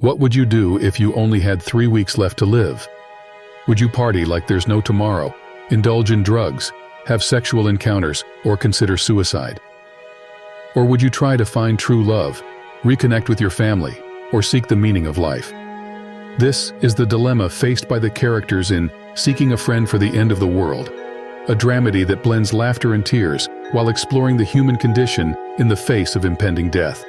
What would you do if you only had 3 weeks left to live? Would you party like there's no tomorrow, indulge in drugs, have sexual encounters, or consider suicide? Or would you try to find true love, reconnect with your family, or seek the meaning of life? This is the dilemma faced by the characters in Seeking a Friend for the End of the World, a dramedy that blends laughter and tears while exploring the human condition in the face of impending death.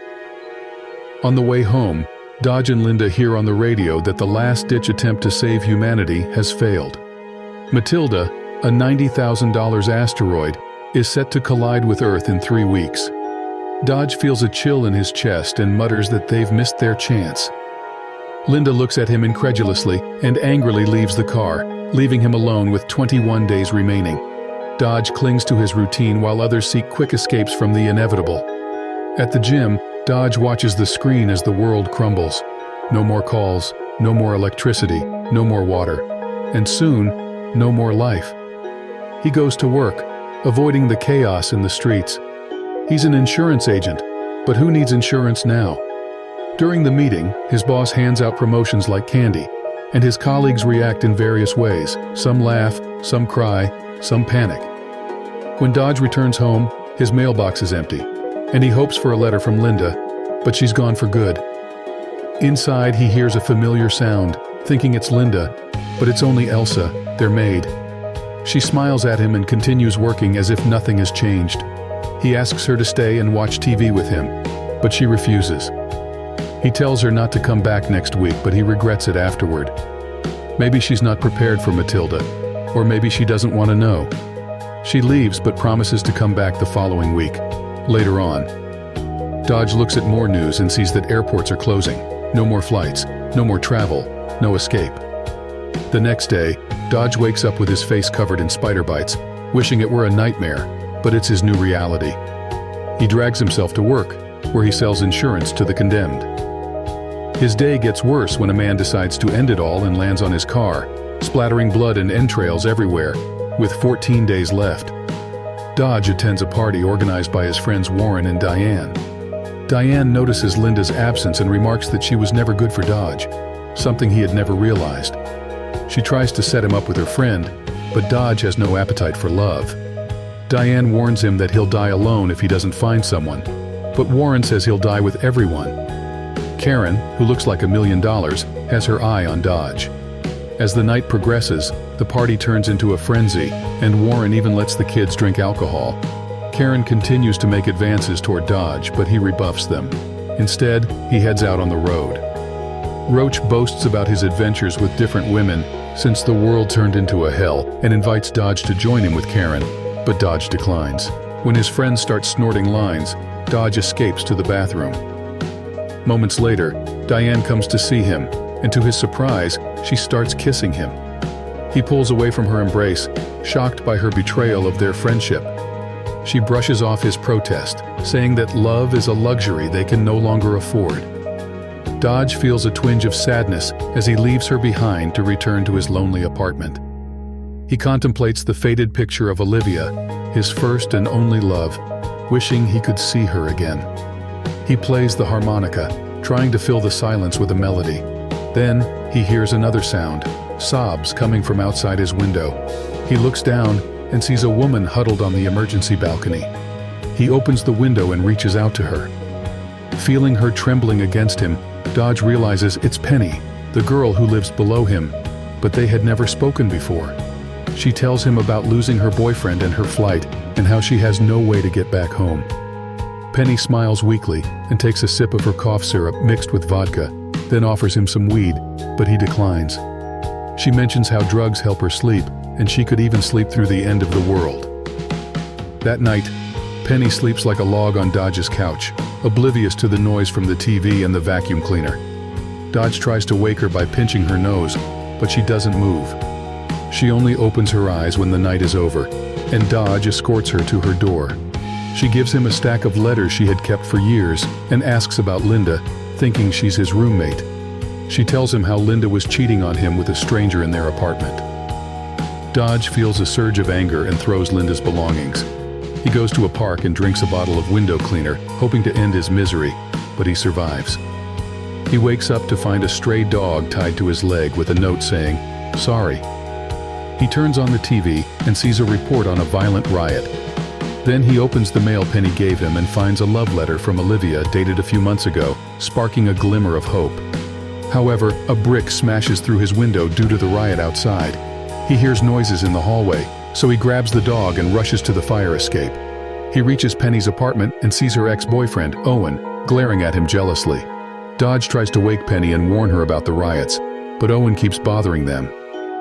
On the way home, Dodge and Linda hear on the radio that the last-ditch attempt to save humanity has failed. Matilda, a $90,000 asteroid, is set to collide with Earth in 3 weeks. Dodge feels a chill in his chest and mutters that they've missed their chance. Linda looks at him incredulously and angrily leaves the car, leaving him alone with 21 days remaining. Dodge clings to his routine while others seek quick escapes from the inevitable. At the gym, Dodge watches the screen as the world crumbles. No more calls, no more electricity, no more water, and soon, no more life. He goes to work, avoiding the chaos in the streets. He's an insurance agent, but who needs insurance now? During the meeting, his boss hands out promotions like candy, and his colleagues react in various ways. Some laugh, some cry, some panic. When Dodge returns home, his mailbox is empty, and he hopes for a letter from Linda, but she's gone for good. Inside, he hears a familiar sound, thinking it's Linda, but it's only Elsa, their maid. She smiles at him and continues working as if nothing has changed. He asks her to stay and watch TV with him, but she refuses. He tells her not to come back next week, but he regrets it afterward. Maybe she's not prepared for Matilda, or maybe she doesn't want to know. She leaves but promises to come back the following week. Later on, Dodge looks at more news and sees that airports are closing. No more flights, no more travel, no escape. The next day, Dodge wakes up with his face covered in spider bites, wishing it were a nightmare, but it's his new reality. He drags himself to work, where he sells insurance to the condemned. His day gets worse when a man decides to end it all and lands on his car, splattering blood and entrails everywhere, with 14 days left. Dodge attends a party organized by his friends Warren and Diane. Diane notices Linda's absence and remarks that she was never good for Dodge, something he had never realized. She tries to set him up with her friend, but Dodge has no appetite for love. Diane warns him that he'll die alone if he doesn't find someone, but Warren says he'll die with everyone. Karen, who looks like $1 million, has her eye on Dodge. As the night progresses, the party turns into a frenzy, and Warren even lets the kids drink alcohol. Karen continues to make advances toward Dodge, but he rebuffs them. Instead, he heads out on the road. Roach boasts about his adventures with different women since the world turned into a hell and invites Dodge to join him with Karen, but Dodge declines. When his friends start snorting lines, Dodge escapes to the bathroom. Moments later, Diane comes to see him, and to his surprise, she starts kissing him. He pulls away from her embrace, shocked by her betrayal of their friendship. She brushes off his protest, saying that love is a luxury they can no longer afford. Dodge feels a twinge of sadness as he leaves her behind to return to his lonely apartment. He contemplates the faded picture of Olivia, his first and only love, wishing he could see her again. He plays the harmonica, trying to fill the silence with a melody. Then, he hears another sound, sobs coming from outside his window. He looks down and sees a woman huddled on the emergency balcony. He opens the window and reaches out to her. Feeling her trembling against him, Dodge realizes it's Penny, the girl who lives below him, but they had never spoken before. She tells him about losing her boyfriend and her flight, and how she has no way to get back home. Penny smiles weakly and takes a sip of her cough syrup mixed with vodka, then offers him some weed, but he declines. She mentions how drugs help her sleep, and she could even sleep through the end of the world. That night, Penny sleeps like a log on Dodge's couch, oblivious to the noise from the TV and the vacuum cleaner. Dodge tries to wake her by pinching her nose, but she doesn't move. She only opens her eyes when the night is over, and Dodge escorts her to her door. She gives him a stack of letters she had kept for years and asks about Linda, thinking she's his roommate. She tells him how Linda was cheating on him with a stranger in their apartment. Dodge feels a surge of anger and throws Linda's belongings. He goes to a park and drinks a bottle of window cleaner, hoping to end his misery, but he survives. He wakes up to find a stray dog tied to his leg with a note saying, "Sorry." He turns on the TV and sees a report on a violent riot. Then he opens the mail Penny gave him and finds a love letter from Olivia dated a few months ago, sparking a glimmer of hope. However, a brick smashes through his window due to the riot outside. He hears noises in the hallway, so he grabs the dog and rushes to the fire escape. He reaches Penny's apartment and sees her ex-boyfriend, Owen, glaring at him jealously. Dodge tries to wake Penny and warn her about the riots, but Owen keeps bothering them.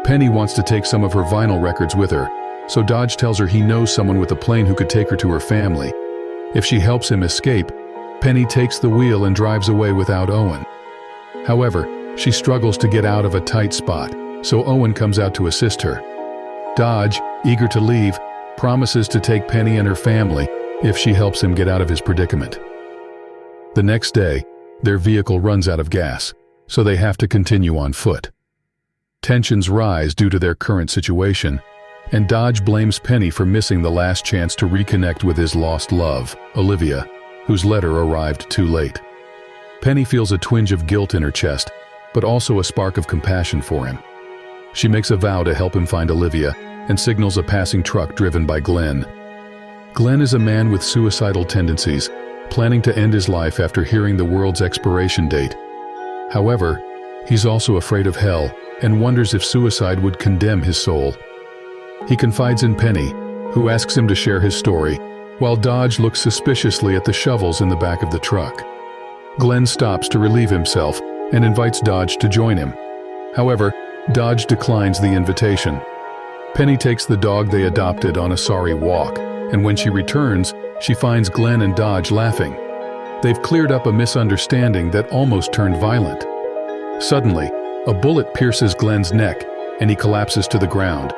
Penny wants to take some of her vinyl records with her, so Dodge tells her he knows someone with a plane who could take her to her family. If she helps him escape, Penny takes the wheel and drives away without Owen. However, she struggles to get out of a tight spot, so Owen comes out to assist her. Dodge, eager to leave, promises to take Penny and her family if she helps him get out of his predicament. The next day, their vehicle runs out of gas, so they have to continue on foot. Tensions rise due to their current situation, and Dodge blames Penny for missing the last chance to reconnect with his lost love, Olivia, whose letter arrived too late. Penny feels a twinge of guilt in her chest, but also a spark of compassion for him. She makes a vow to help him find Olivia and signals a passing truck driven by Glenn. Glenn is a man with suicidal tendencies, planning to end his life after hearing the world's expiration date. However, he's also afraid of hell and wonders if suicide would condemn his soul. He confides in Penny, who asks him to share his story, while Dodge looks suspiciously at the shovels in the back of the truck. Glenn stops to relieve himself and invites Dodge to join him. However, Dodge declines the invitation. Penny takes the dog they adopted on a sorry walk, and when she returns, she finds Glenn and Dodge laughing. They've cleared up a misunderstanding that almost turned violent. Suddenly, a bullet pierces Glenn's neck, and he collapses to the ground.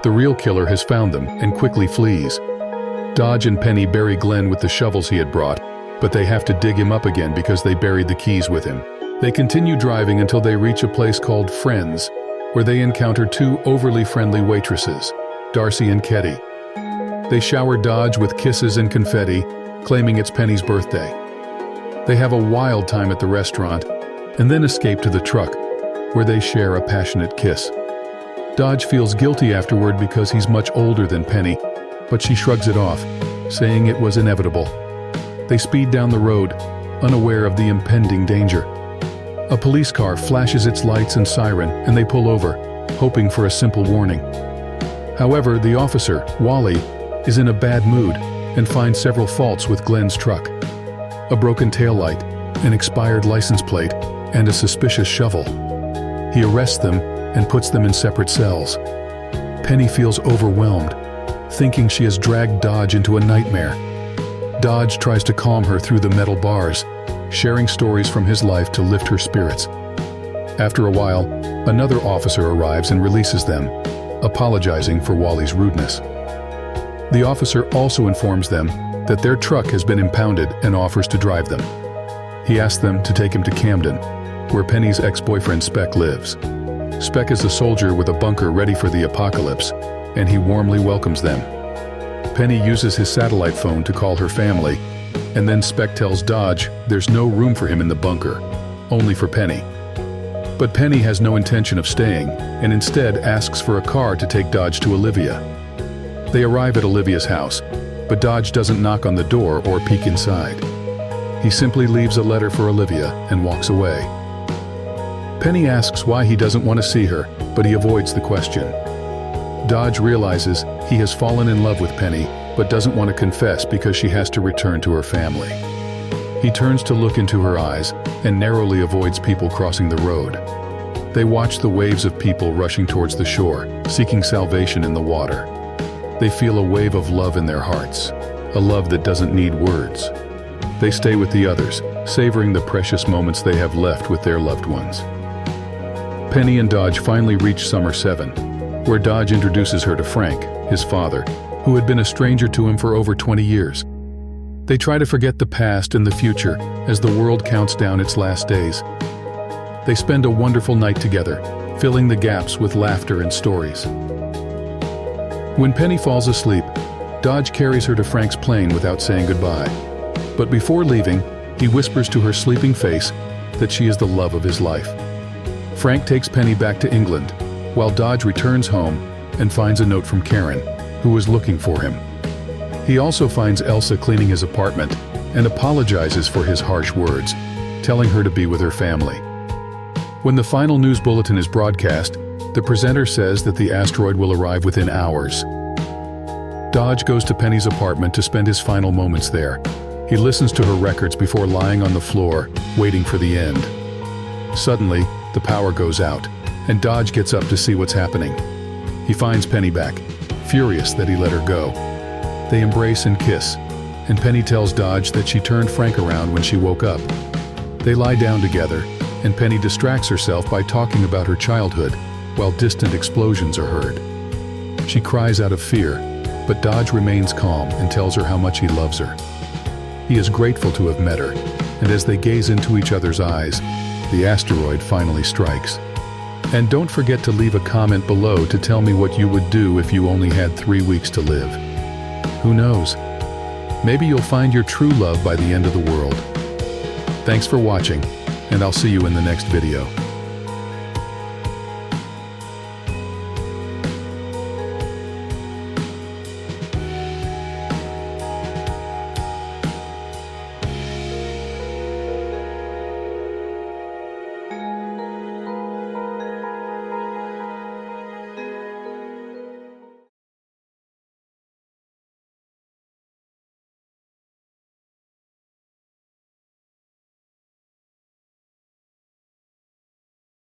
The real killer has found them and quickly flees. Dodge and Penny bury Glenn with the shovels he had brought, but they have to dig him up again because they buried the keys with him. They continue driving until they reach a place called Friends, where they encounter two overly friendly waitresses, Darcy and Ketty. They shower Dodge with kisses and confetti, claiming it's Penny's birthday. They have a wild time at the restaurant, and then escape to the truck, where they share a passionate kiss. Dodge feels guilty afterward because he's much older than Penny, but she shrugs it off, saying it was inevitable. They speed down the road, unaware of the impending danger. A police car flashes its lights and siren, and they pull over, hoping for a simple warning. However, the officer, Wally, is in a bad mood and finds several faults with Glenn's truck. A broken taillight, an expired license plate, and a suspicious shovel. He arrests them and puts them in separate cells. Penny feels overwhelmed, thinking she has dragged Dodge into a nightmare. Dodge tries to calm her through the metal bars, sharing stories from his life to lift her spirits. After a while, another officer arrives and releases them, apologizing for Wally's rudeness. The officer also informs them that their truck has been impounded and offers to drive them. He asks them to take him to Camden, where Penny's ex-boyfriend Speck lives. Speck is a soldier with a bunker ready for the apocalypse, and he warmly welcomes them. Penny uses his satellite phone to call her family, and then Speck tells Dodge there's no room for him in the bunker, only for Penny. But Penny has no intention of staying, and instead asks for a car to take Dodge to Olivia. They arrive at Olivia's house, but Dodge doesn't knock on the door or peek inside. He simply leaves a letter for Olivia and walks away. Penny asks why he doesn't want to see her, but he avoids the question. Dodge realizes he has fallen in love with Penny, but doesn't want to confess because she has to return to her family. He turns to look into her eyes and narrowly avoids people crossing the road. They watch the waves of people rushing towards the shore, seeking salvation in the water. They feel a wave of love in their hearts, a love that doesn't need words. They stay with the others, savoring the precious moments they have left with their loved ones. Penny and Dodge finally reach Summer 7, where Dodge introduces her to Frank, his father, who had been a stranger to him for over 20 years. They try to forget the past and the future as the world counts down its last days. They spend a wonderful night together, filling the gaps with laughter and stories. When Penny falls asleep, Dodge carries her to Frank's plane without saying goodbye. But before leaving, he whispers to her sleeping face that she is the love of his life. Frank takes Penny back to England, while Dodge returns home and finds a note from Karen, who was looking for him. He also finds Elsa cleaning his apartment and apologizes for his harsh words, telling her to be with her family. When the final news bulletin is broadcast, the presenter says that the asteroid will arrive within hours. Dodge goes to Penny's apartment to spend his final moments there. He listens to her records before lying on the floor, waiting for the end. Suddenly, the power goes out, and Dodge gets up to see what's happening. He finds Penny back, furious that he let her go. They embrace and kiss, and Penny tells Dodge that she turned Frank around when she woke up. They lie down together, and Penny distracts herself by talking about her childhood, while distant explosions are heard. She cries out of fear, but Dodge remains calm and tells her how much he loves her. He is grateful to have met her, and as they gaze into each other's eyes, the asteroid finally strikes. And don't forget to leave a comment below to tell me what you would do if you only had 3 weeks to live. Who knows? Maybe you'll find your true love by the end of the world. Thanks for watching, and I'll see you in the next video.